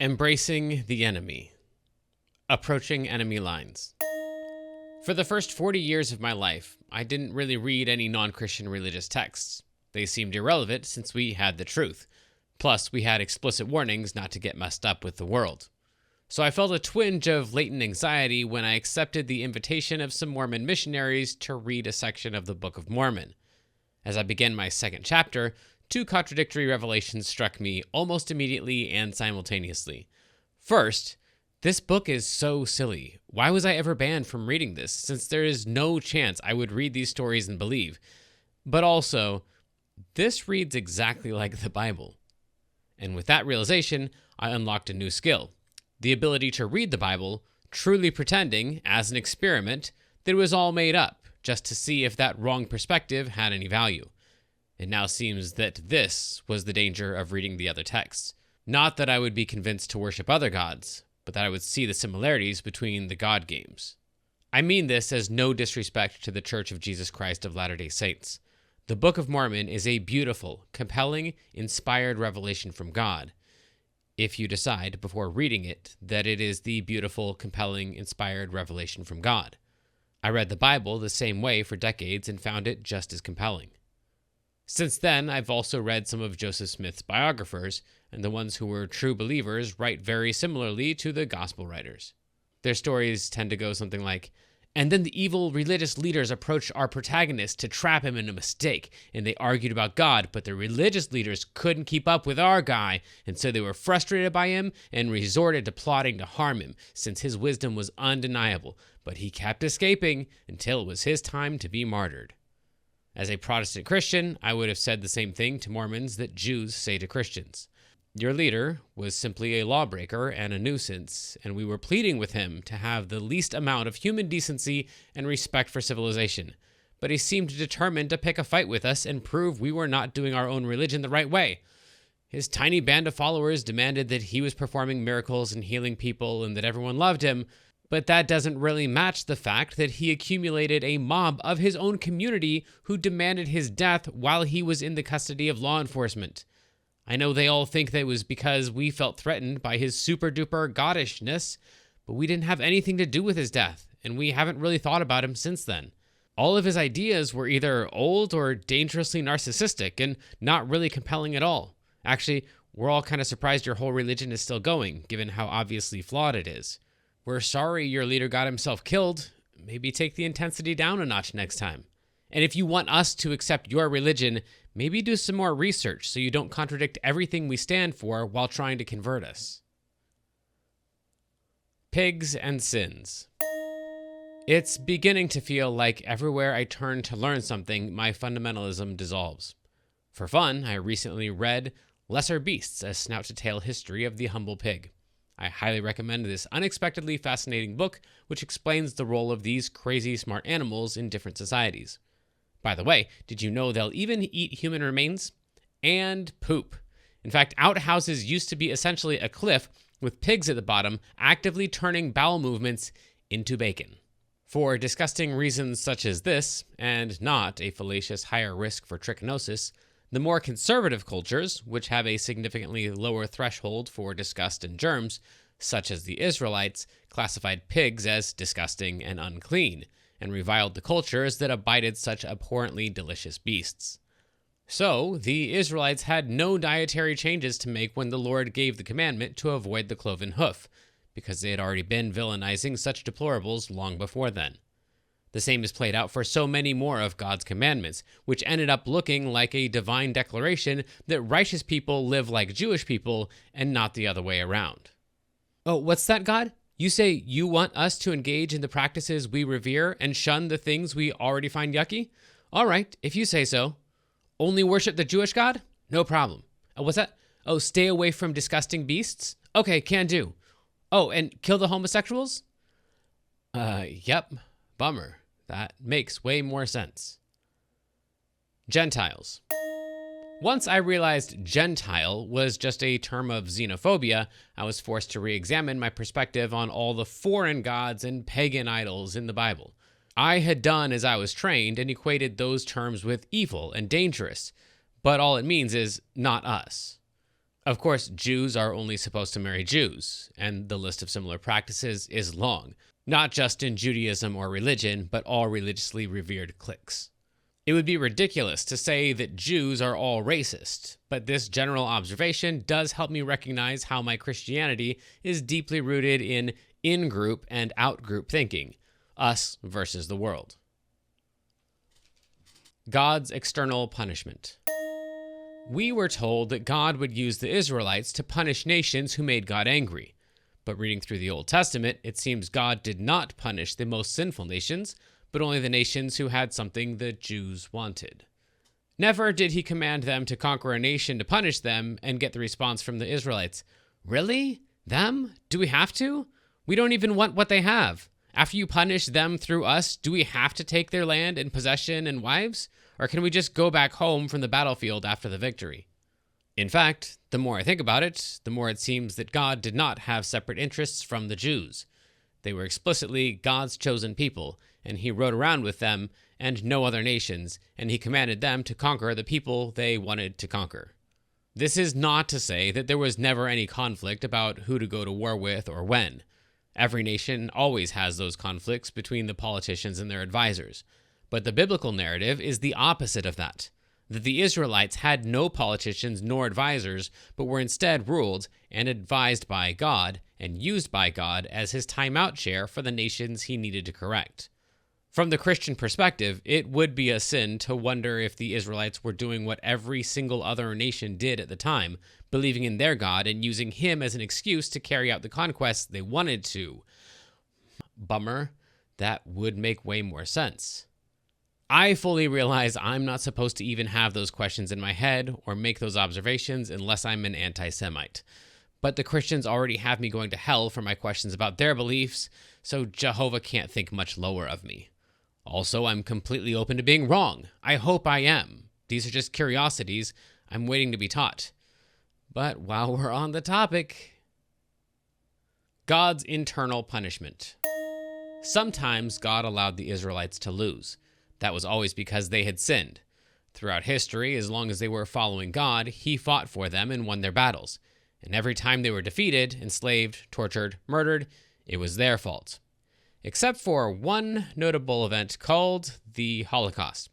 Embracing the enemy. Approaching enemy lines. For the first 40 years of my life, I didn't really read any non-Christian religious texts. They seemed irrelevant since we had the truth. Plus, we had explicit warnings not to get messed up with the world. So I felt a twinge of latent anxiety when I accepted the invitation of some Mormon missionaries to read a section of the Book of Mormon. As I began my second chapter, two contradictory revelations struck me almost immediately and simultaneously. First, this book is so silly. Why was I ever banned from reading this, since there is no chance I would read these stories and believe? But also, this reads exactly like the Bible. And with that realization, I unlocked a new skill. The ability to read the Bible, truly pretending, as an experiment, that it was all made up, just to see if that wrong perspective had any value. It now seems that this was the danger of reading the other texts. Not that I would be convinced to worship other gods, but that I would see the similarities between the God games. I mean this as no disrespect to the Church of Jesus Christ of Latter-day Saints. The Book of Mormon is a beautiful, compelling, inspired revelation from God, if you decide before reading it that it is the beautiful, compelling, inspired revelation from God. I read the Bible the same way for decades and found it just as compelling. Since then, I've also read some of Joseph Smith's biographers, and the ones who were true believers write very similarly to the gospel writers. Their stories tend to go something like, "And then the evil religious leaders approached our protagonist to trap him in a mistake, and they argued about God, but the religious leaders couldn't keep up with our guy, and so they were frustrated by him and resorted to plotting to harm him, since his wisdom was undeniable, but he kept escaping until it was his time to be martyred." As a Protestant Christian, I would have said the same thing to Mormons that Jews say to Christians. Your leader was simply a lawbreaker and a nuisance, and we were pleading with him to have the least amount of human decency and respect for civilization. But he seemed determined to pick a fight with us and prove we were not doing our own religion the right way. His tiny band of followers demanded that he was performing miracles and healing people and that everyone loved him, but that doesn't really match the fact that he accumulated a mob of his own community who demanded his death while he was in the custody of law enforcement. I know they all think that it was because we felt threatened by his super-duper goddishness, but we didn't have anything to do with his death, and we haven't really thought about him since then. All of his ideas were either old or dangerously narcissistic and not really compelling at all. Actually, we're all kind of surprised your whole religion is still going, given how obviously flawed it is. We're sorry your leader got himself killed. Maybe take the intensity down a notch next time. And if you want us to accept your religion, maybe do some more research so you don't contradict everything we stand for while trying to convert us. Pigs and sins. It's beginning to feel like everywhere I turn to learn something, my fundamentalism dissolves. For fun, I recently read Lesser Beasts, a snout-to-tail history of the humble pig. I highly recommend this unexpectedly fascinating book, which explains the role of these crazy smart animals in different societies. By the way, did you know they'll even eat human remains? And poop. In fact, outhouses used to be essentially a cliff with pigs at the bottom actively turning bowel movements into bacon. For disgusting reasons such as this, and not a fallacious higher risk for trichinosis, the more conservative cultures, which have a significantly lower threshold for disgust and germs, such as the Israelites, classified pigs as disgusting and unclean, and reviled the cultures that abided such abhorrently delicious beasts. So, the Israelites had no dietary changes to make when the Lord gave the commandment to avoid the cloven hoof, because they had already been villainizing such deplorables long before then. The same is played out for so many more of God's commandments, which ended up looking like a divine declaration that righteous people live like Jewish people and not the other way around. Oh, what's that, God? You say you want us to engage in the practices we revere and shun the things we already find yucky? All right, if you say so. Only worship the Jewish God? No problem. What's that? Oh, stay away from disgusting beasts? Okay, can do. Oh, and kill the homosexuals? Yep. Bummer. That makes way more sense. Gentiles. Once I realized Gentile was just a term of xenophobia, I was forced to re-examine my perspective on all the foreign gods and pagan idols in the Bible. I had done as I was trained and equated those terms with evil and dangerous, but all it means is not us. Of course, Jews are only supposed to marry Jews, and the list of similar practices is long, not just in Judaism or religion, but all religiously revered cliques. It would be ridiculous to say that Jews are all racist, but this general observation does help me recognize how my Christianity is deeply rooted in in-group and out-group thinking, us versus the world. God's external punishment. We were told that God would use the Israelites to punish nations who made God angry. But reading through the Old Testament, it seems God did not punish the most sinful nations, but only the nations who had something the Jews wanted. Never did he command them to conquer a nation to punish them and get the response from the Israelites, "Really? Them? Do we have to? We don't even want what they have. After you punish them through us, do we have to take their land and possession and wives? Or can we just go back home from the battlefield after the victory?" In fact, the more I think about it, the more it seems that God did not have separate interests from the Jews. They were explicitly God's chosen people, and he rode around with them and no other nations, and he commanded them to conquer the people they wanted to conquer. This is not to say that there was never any conflict about who to go to war with or when. Every nation always has those conflicts between the politicians and their advisors. But the biblical narrative is the opposite of that the Israelites had no politicians nor advisors, but were instead ruled and advised by God and used by God as his timeout chair for the nations he needed to correct. From the Christian perspective, it would be a sin to wonder if the Israelites were doing what every single other nation did at the time, believing in their God and using him as an excuse to carry out the conquests they wanted to. Bummer, that would make way more sense. I fully realize I'm not supposed to even have those questions in my head or make those observations unless I'm an anti-Semite. But the Christians already have me going to hell for my questions about their beliefs, so Jehovah can't think much lower of me. Also, I'm completely open to being wrong. I hope I am. These are just curiosities I'm waiting to be taught. But while we're on the topic, God's internal punishment. Sometimes God allowed the Israelites to lose. That was always because they had sinned. Throughout history, as long as they were following God, he fought for them and won their battles. And every time they were defeated, enslaved, tortured, murdered, it was their fault. Except for one notable event called the Holocaust.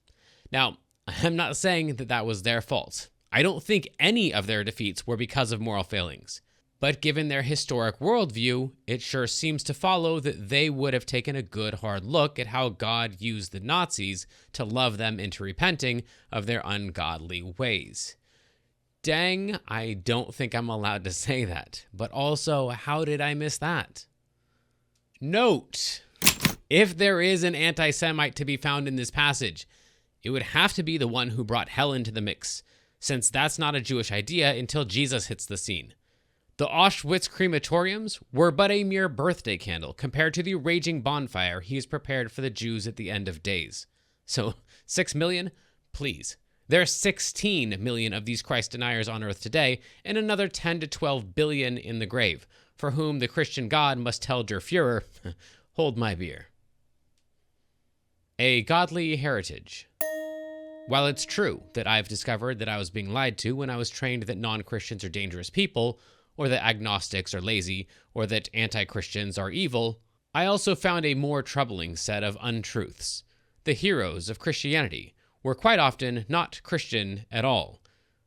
Now, I'm not saying that that was their fault. I don't think any of their defeats were because of moral failings. But given their historic worldview, it sure seems to follow that they would have taken a good hard look at how God used the Nazis to love them into repenting of their ungodly ways. Dang, I don't think I'm allowed to say that. But also, how did I miss that? Note, if there is an anti-Semite to be found in this passage, it would have to be the one who brought hell into the mix, since that's not a Jewish idea until Jesus hits the scene. The Auschwitz crematoriums were but a mere birthday candle compared to the raging bonfire he has prepared for the Jews at the end of days. So, 6 million? Please. There are 16 million of these Christ deniers on earth today, and another 10 to 12 billion in the grave, for whom the Christian God must tell Der Fuhrer, hold my beer. A godly heritage. While it's true that I've discovered that I was being lied to when I was trained that non-Christians are dangerous people, or that agnostics are lazy, or that anti-Christians are evil, I also found a more troubling set of untruths. The heroes of Christianity were quite often not Christian at all.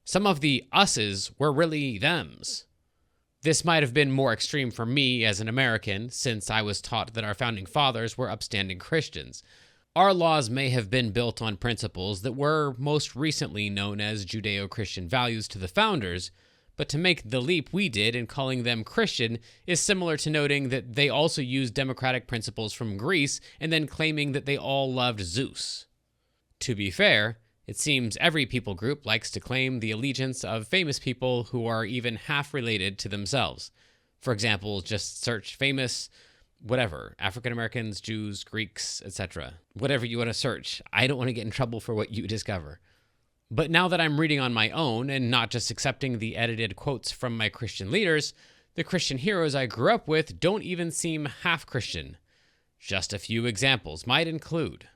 Some of the us's were really thems. This might have been more extreme for me as an American, since I was taught that our founding fathers were upstanding Christians. Our laws may have been built on principles that were most recently known as Judeo-Christian values to the founders, but to make the leap we did in calling them Christian is similar to noting that they also used democratic principles from Greece and then claiming that they all loved Zeus. To be fair, it seems every people group likes to claim the allegiance of famous people who are even half related to themselves. For example, just search famous, whatever, African Americans, Jews, Greeks, etc. Whatever you want to search. I don't want to get in trouble for what you discover. But now that I'm reading on my own and not just accepting the edited quotes from my Christian leaders, the Christian heroes I grew up with don't even seem half Christian. Just a few examples might include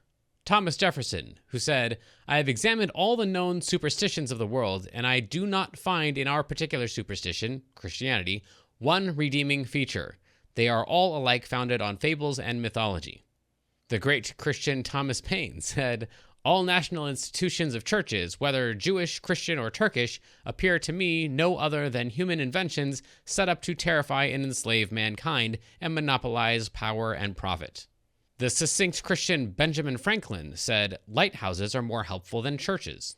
Thomas Jefferson, who said, "I have examined all the known superstitions of the world, and I do not find in our particular superstition, Christianity, one redeeming feature. They are all alike founded on fables and mythology." The great Christian Thomas Paine said, "All national institutions of churches, whether Jewish, Christian, or Turkish, appear to me no other than human inventions set up to terrify and enslave mankind and monopolize power and profit." The succinct Christian Benjamin Franklin said, "Lighthouses are more helpful than churches."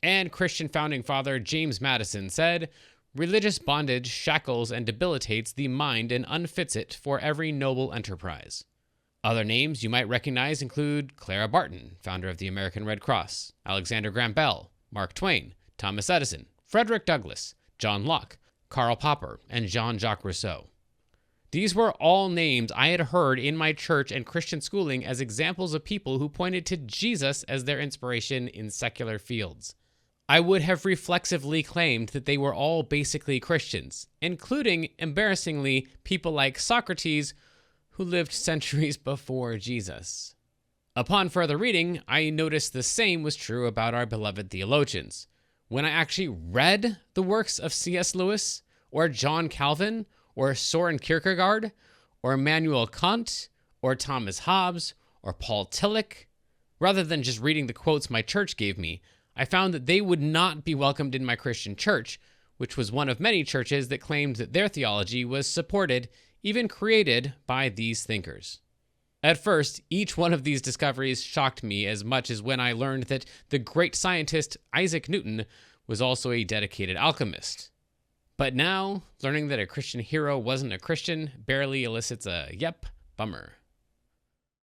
And Christian founding father James Madison said, "Religious bondage shackles and debilitates the mind and unfits it for every noble enterprise." Other names you might recognize include Clara Barton, founder of the American Red Cross, Alexander Graham Bell, Mark Twain, Thomas Edison, Frederick Douglass, John Locke, Karl Popper, and Jean-Jacques Rousseau. These were all names I had heard in my church and Christian schooling as examples of people who pointed to Jesus as their inspiration in secular fields. I would have reflexively claimed that they were all basically Christians, including, embarrassingly, people like Socrates, who lived centuries before Jesus. Upon further reading, I noticed the same was true about our beloved theologians. When I actually read the works of C.S. Lewis, or John Calvin, or Soren Kierkegaard, or Immanuel Kant, or Thomas Hobbes, or Paul Tillich, rather than just reading the quotes my church gave me, I found that they would not be welcomed in my Christian church, which was one of many churches that claimed that their theology was supported, even created, by these thinkers. At first, each one of these discoveries shocked me as much as when I learned that the great scientist Isaac Newton was also a dedicated alchemist. But now, learning that a Christian hero wasn't a Christian barely elicits a "yep, bummer."